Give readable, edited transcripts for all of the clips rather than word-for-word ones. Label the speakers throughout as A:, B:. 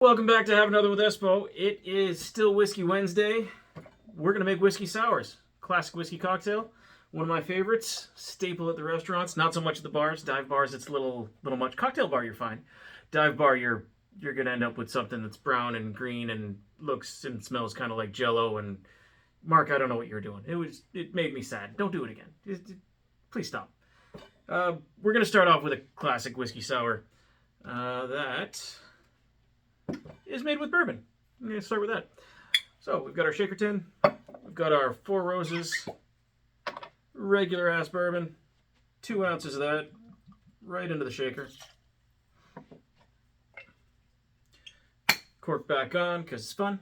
A: Welcome back to Have Another with Espo. It is still Whiskey Wednesday. We're going to make whiskey sours. Classic whiskey cocktail. One of my favorites. Staple at the restaurants. Not so much at the bars. Dive bars, it's a little much. Cocktail bar, you're fine. Dive bar, you're going to end up with something that's brown and green and looks and smells kind of like Jell-O. And Mark, I don't know what you're doing. It made me sad. Don't do it again. Please stop. We're going to start off with a classic whiskey sour. That is made with bourbon. I'm going to start with that. So we've got our shaker tin. We've got our 4 Roses regular ass bourbon. 2 ounces of that right into the shaker. Cork back on because it's fun.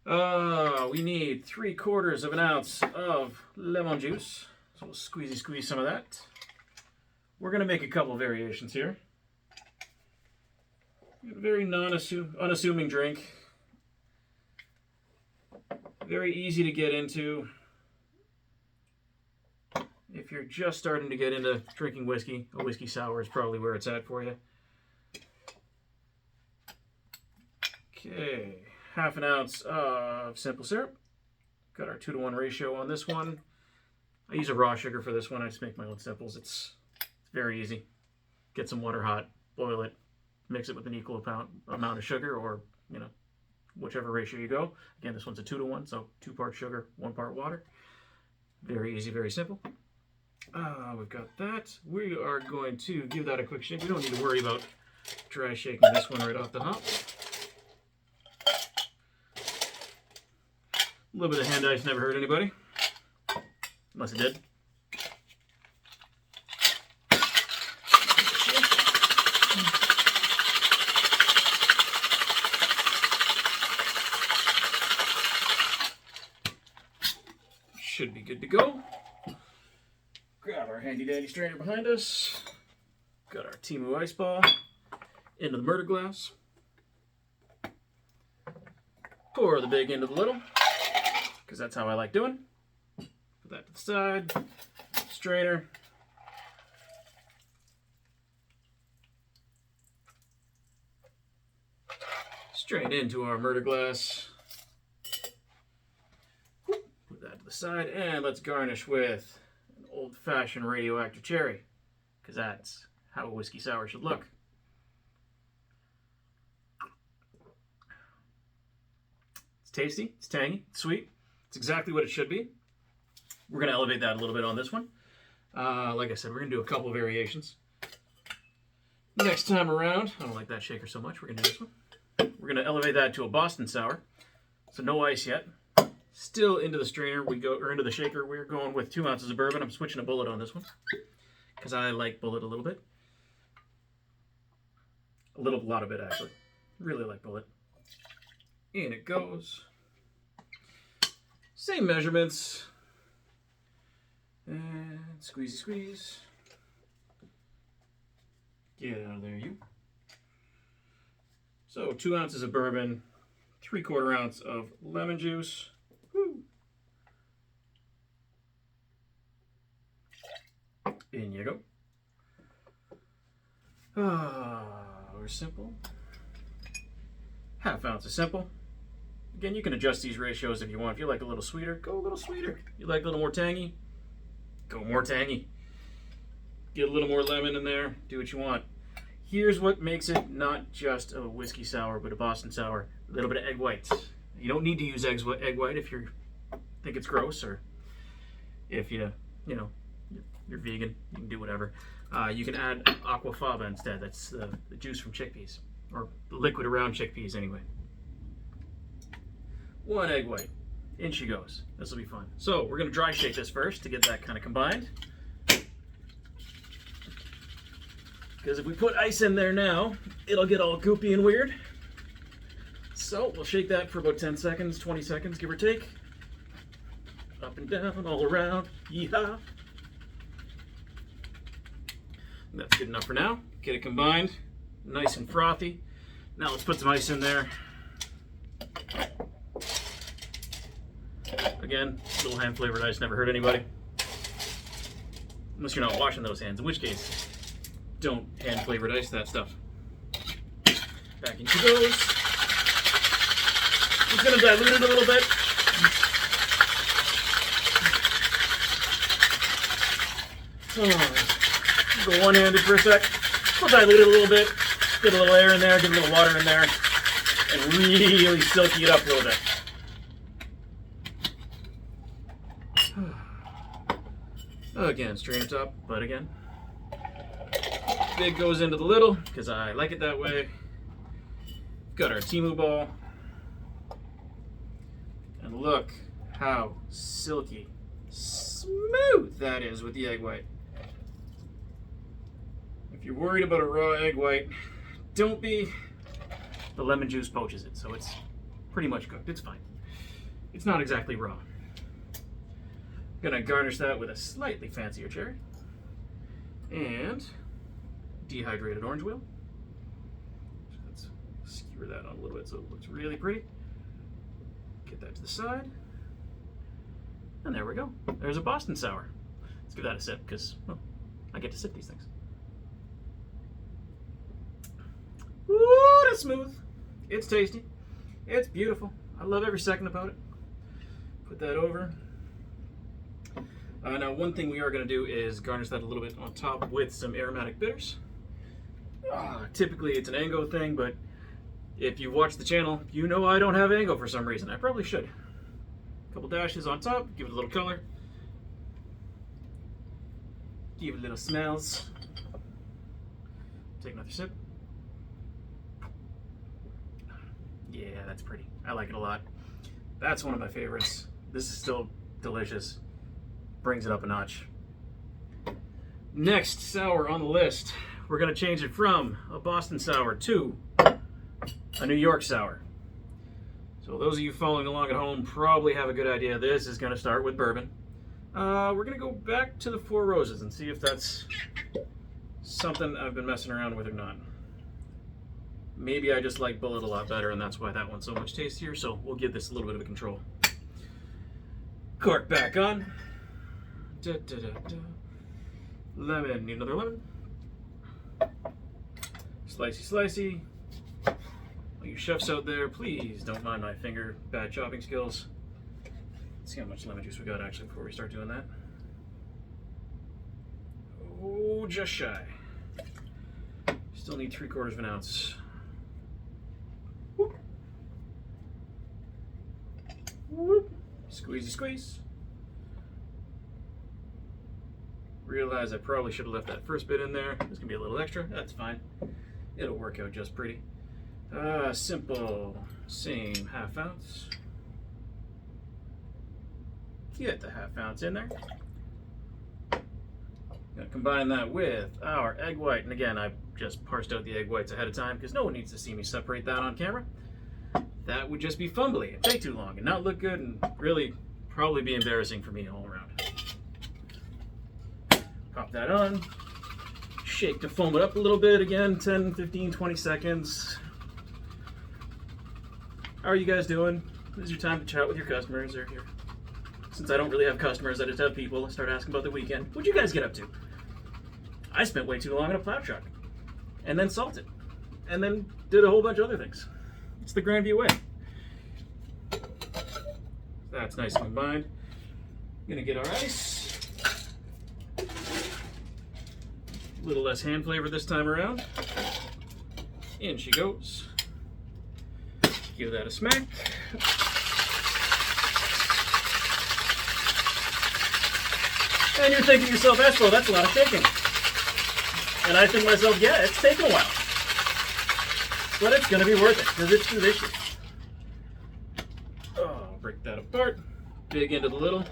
A: We need 3/4 of an ounce of lemon juice. So we'll squeeze some of that. We're going to make a couple variations here. A very unassuming drink. Very easy to get into. If you're just starting to get into drinking whiskey, a whiskey sour is probably where it's at for you. Okay, 1/2 ounce of simple syrup. Got our 2-to-1 ratio on this one. I use a raw sugar for this one. I just make my own simples. It's very easy. Get some water hot, boil it, mix it with an equal amount of sugar, or whichever ratio you go. Again, this one's a 2-to-1, so 2 parts sugar, 1 part water. Very easy, very simple. We've got that. We are going to give that a quick shake. We don't need to worry about dry shaking this one right off the hop. A little bit of hand ice never hurt anybody, unless it did. Should be good to go. Grab our handy dandy strainer behind us. Got our Timu ice ball into the murder glass. Pour the big into the little, because that's how I like doing. Put that to the side. Strainer. Strain into our murder glass. Put that to the side, and let's garnish with an old-fashioned radioactive cherry, because that's how a whiskey sour should look. It's tasty, it's tangy, it's sweet. It's exactly what it should be. We're going to elevate that a little bit on this one. Like I said, we're going to do a couple variations. Next time around, I don't like that shaker so much, we're going to do this one. We're going to elevate that to a Boston sour. So no ice yet. Still into the strainer, or into the shaker, we're going with 2 ounces of bourbon. I'm switching a bullet on this one, because I like bullet a little bit. A lot of it, actually. Really like bullet. In it goes. Same measurements. And squeeze. Get out of there, you. So 2 ounces of bourbon, 3/4 ounce of lemon juice. Woo. In you go. We're simple. 1/2 ounce of simple. Again, you can adjust these ratios if you want. If you like a little sweeter, go a little sweeter. You like a little more tangy, go more tangy. Get a little more lemon in there, do what you want. Here's what makes it not just a whiskey sour, but a Boston sour. A little bit of egg whites. You don't need to use egg white if you think it's gross, or if you're vegan, you can do whatever. You can add aquafaba instead. That's the juice from chickpeas, or the liquid around chickpeas anyway. 1 egg white. In she goes. This will be fun. So we're going to dry shake this first to get that kind of combined. Because if we put ice in there now, it'll get all goopy and weird. So we'll shake that for about 10 seconds, 20 seconds, give or take. Up and down, all around. Yeehaw. That's good enough for now. Get it combined. Nice and frothy. Now let's put some ice in there. Again, little hand flavored ice never hurt anybody. Unless you're not washing those hands, in which case, don't hand flavored ice that stuff. Back in she goes. Just gonna dilute it a little bit. Go one-handed for a sec. We'll dilute it a little bit. Get a little air in there, get a little water in there, and really silky it up a little bit. Again, strain top, but again, big goes into the little because I like it that way. Got our Timu ball, and look how silky smooth that is with the egg white. If you're worried about a raw egg white, don't be. The lemon juice poaches it, so it's pretty much cooked. It's fine. It's not exactly raw. Gonna garnish that with a slightly fancier cherry and dehydrated orange wheel. Let's skewer that on a little bit so it looks really pretty. Get that to the side. And there we go. There's a Boston sour. Let's give that a sip because, well, I get to sip these things. Ooh, that's smooth. It's tasty. It's beautiful. I love every second about it. Put that over. Now, one thing we are going to do is garnish that a little bit on top with some aromatic bitters. Typically, it's an Ango thing, but if you watch the channel, you know I don't have Ango for some reason. I probably should. A couple dashes on top, give it a little color. Give it a little smells. Take another sip. Yeah, that's pretty. I like it a lot. That's one of my favorites. This is still delicious. Brings it up a notch. Next sour on the list, we're going to change it from a Boston sour to a New York sour. So those of you following along at home probably have a good idea. This is going to start with bourbon. We're going to go back to the Four Roses and see if that's something I've been messing around with or not. Maybe I just like Bullet a lot better and that's why that one's so much tastier, so we'll give this a little bit of a control. Cork back on. Lemon, need another lemon. Slicey, slicey. All you chefs out there, please don't mind my bad chopping skills. Let's see how much lemon juice we got actually before we start doing that. Oh, just shy. Still need 3/4 of an ounce. Whoop. Whoop. Squeezy squeeze. Realize I probably should have left that first bit in there. There's gonna be a little extra. That's fine. It'll work out just pretty. Simple. Same 1/2 ounce. Get the 1/2 ounce in there. Gonna combine that with our egg white. And again, I just parsed out the egg whites ahead of time because no one needs to see me separate that on camera. That would just be fumbly and take too long and not look good and really probably be embarrassing for me all around. Pop that on, shake to foam it up a little bit again, 10, 15, 20 seconds. How are you guys doing? This is your time to chat with your customers. Or since I don't really have customers, I just have people. I start asking about the weekend. What'd you guys get up to? I spent way too long in a plow truck and then salted and then did a whole bunch of other things. It's the Grandview way. That's nice and combined. Gonna get our ice. A little less hand flavor this time around. In she goes. Give that a smack. And you're thinking to yourself, Espo, that's a lot of shaking. And I think to myself, yeah, it's taken a while. But it's going to be worth it because it's delicious. Oh, break that apart. Big into the little.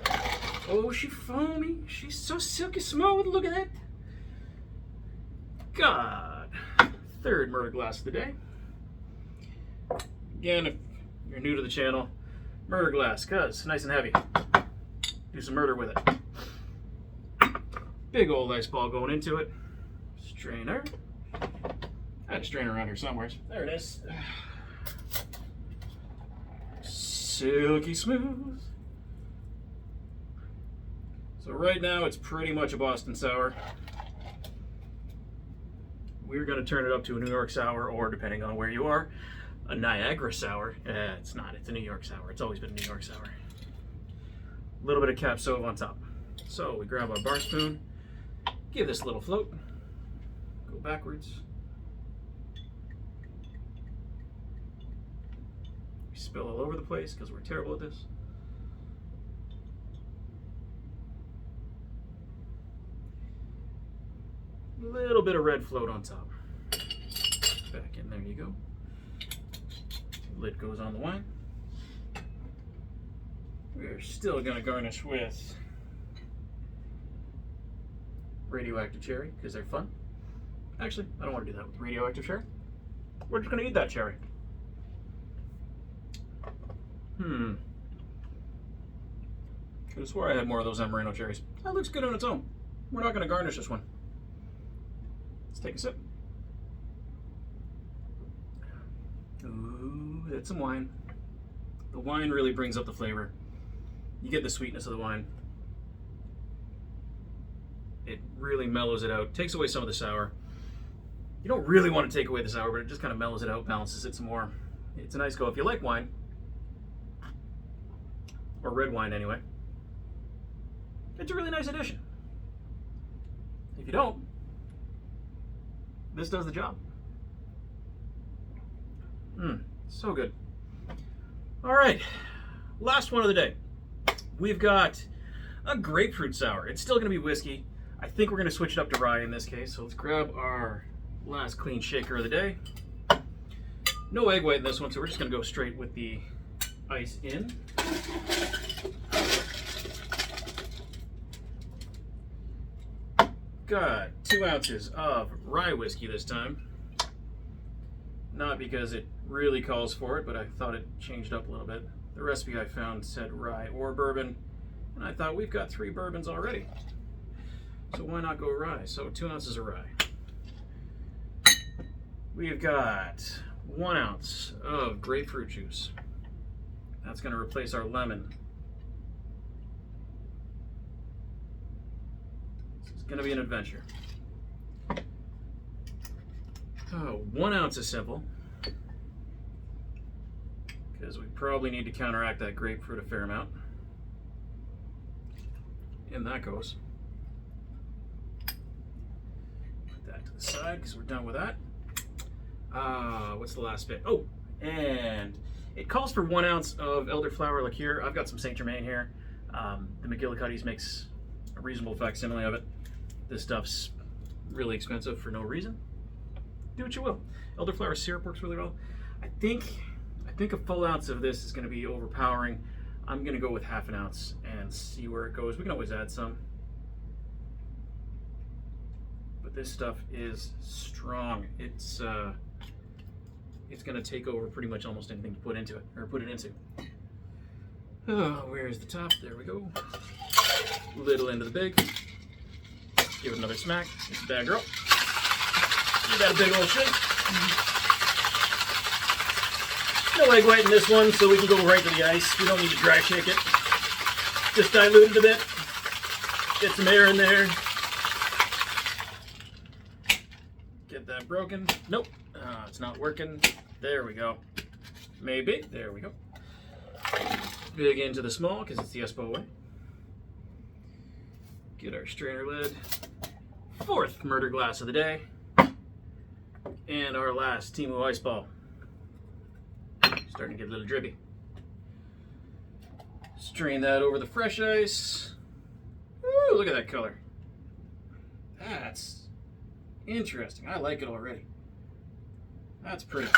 A: Oh, she's foamy. She's so silky smooth. Look at that. God. Third murder glass of the day. Again, if you're new to the channel, murder glass, cuz nice and heavy. Do some murder with it. Big old ice ball going into it. Strainer. I had a strainer around here somewhere. There it is. Silky smooth. So right now it's pretty much a Boston sour. we're going to turn it up to a New York sour, or depending on where you are, a Niagara sour. It's not. It's a New York sour. It's always been a New York sour. A little bit of cap sauv on top. So we grab our bar spoon, give this a little float, go backwards. We spill all over the place because we're terrible at this. A little bit of red float on top. Back in, there you go. Lid goes on the wine. We're still going to garnish with radioactive cherry because they're fun. Actually, I don't want to do that with radioactive cherry. We're just going to eat that cherry. Could have swore I had more of those Amareno cherries. That looks good on its own. We're not going to garnish this one. Let's take a sip. Ooh, that's some wine. The wine really brings up the flavor. You get the sweetness of the wine. It really mellows it out, takes away some of the sour. You don't really want to take away the sour, but it just kind of mellows it out, balances it some more. It's a nice go. If you like wine, or red wine anyway, it's a really nice addition. If you don't, this does the job. So good. All right, last one of the day. We've got a grapefruit sour. It's still gonna be whiskey. I think we're gonna switch it up to rye in this case. So let's grab our last clean shaker of the day. No egg white in this one, so we're just gonna go straight with the ice in. Got 2 ounces of rye whiskey this time. Not because it really calls for it, but I thought it changed up a little bit. The recipe I found said rye or bourbon, and I thought we've got 3 bourbons already. So why not go rye? So 2 ounces of rye. We've got 1 ounce of grapefruit juice. That's going to replace our lemon. This is going to be an adventure. 1 ounce of simple, because we probably need to counteract that grapefruit a fair amount. In that goes. Put that to the side because we're done with that. What's the last bit? Oh, and it calls for 1 ounce of elderflower liqueur. I've got some Saint Germain here. The McGillicuddy's makes a reasonable facsimile of it. This stuff's really expensive for no reason. Do what you will. Elderflower syrup works really well. I think a full ounce of this is going to be overpowering. I'm going to go with half an ounce and see where it goes. We can always add some. But this stuff is strong. It's going to take over pretty much almost anything to put into it, or put it into. Oh, where's the top? There we go. Little into the big. Give it another smack. It's a bad girl. Give that a big old shake. No egg white in this one, so we can go right to the ice. We don't need to dry shake it. Just dilute it a bit. Get some air in there. Get that broken. Nope, it's not working. There we go. Maybe. There we go. Big into the small, because it's the Espo way. Get our strainer lid. 4th murder glass of the day. And our last Timu ice ball. Starting to get a little drippy. Strain that over the fresh ice. Ooh, look at that color. That's interesting. I like it already. That's pretty.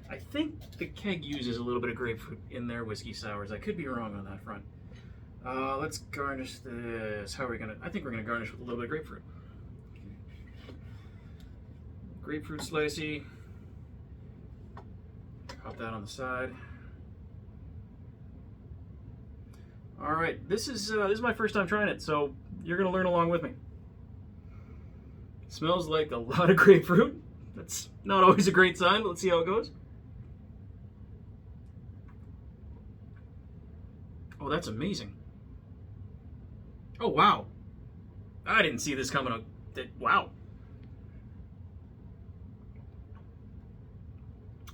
A: I think the keg uses a little bit of grapefruit in their whiskey sours. I could be wrong on that front. Let's garnish this. How are we gonna? I think we're gonna garnish with a little bit of grapefruit. Grapefruit slicey. Pop that on the side. All right, this is my first time trying it, so you're gonna learn along with me. It smells like a lot of grapefruit. That's not always a great sign, but let's see how it goes. Oh, that's amazing. Oh, wow. I didn't see this coming up. Wow.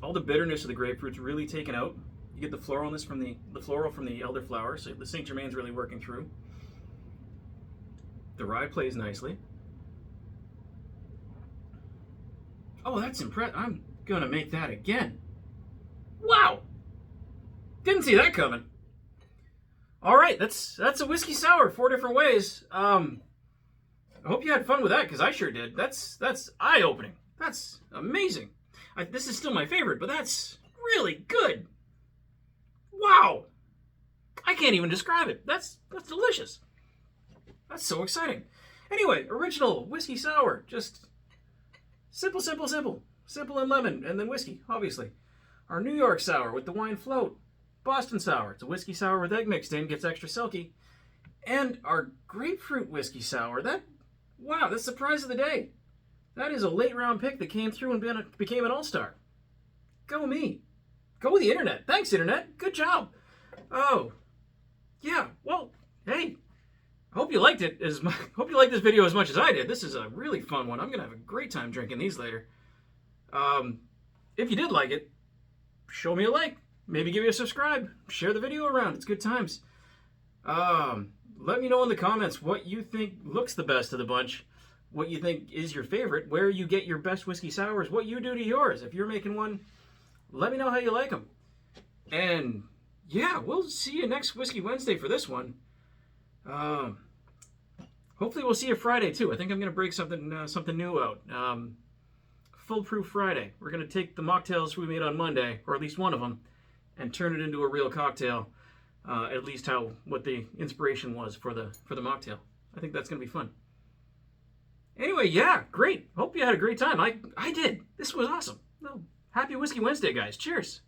A: All the bitterness of the grapefruit's really taken out. You get the floralness from the floral from the elderflower, so the Saint Germain's really working through. The rye plays nicely. Oh, that's impressive. I'm gonna make that again. Wow! Didn't see that coming. All right, that's a whiskey sour, 4 different ways. I hope you had fun with that, because I sure did. That's eye-opening. That's amazing. This is still my favorite, but that's really good. Wow! I can't even describe it. That's delicious. That's so exciting. Anyway, original whiskey sour. Just simple, simple, simple. Simple and lemon, and then whiskey, obviously. Our New York sour with the wine float. Boston sour. It's a whiskey sour with egg mixed in, gets extra silky. And our grapefruit whiskey sour. Wow, that's the surprise of the day. That is a late round pick that came through and became an all-star. Go me. Go the internet. Thanks, internet. Good job. Oh, yeah. Well, hey. Hope you liked it. Hope you liked this video as much as I did. This is a really fun one. I'm gonna have a great time drinking these later. If you did like it, show me a like. Maybe give me a subscribe. Share the video around. It's good times. Let me know in the comments what you think looks the best of the bunch. What you think is your favorite. Where you get your best whiskey sours. What you do to yours. If you're making one, let me know how you like them. And yeah, we'll see you next Whiskey Wednesday for this one. Hopefully we'll see you Friday too. I think I'm going to break something new out. Foolproof Friday. We're going to take the mocktails we made on Monday, or at least one of them, and turn it into a real cocktail. At least what the inspiration was for the mocktail. I think that's going to be fun. Anyway, yeah, great. Hope you had a great time. I did. This was awesome. Well, happy Whiskey Wednesday, guys. Cheers.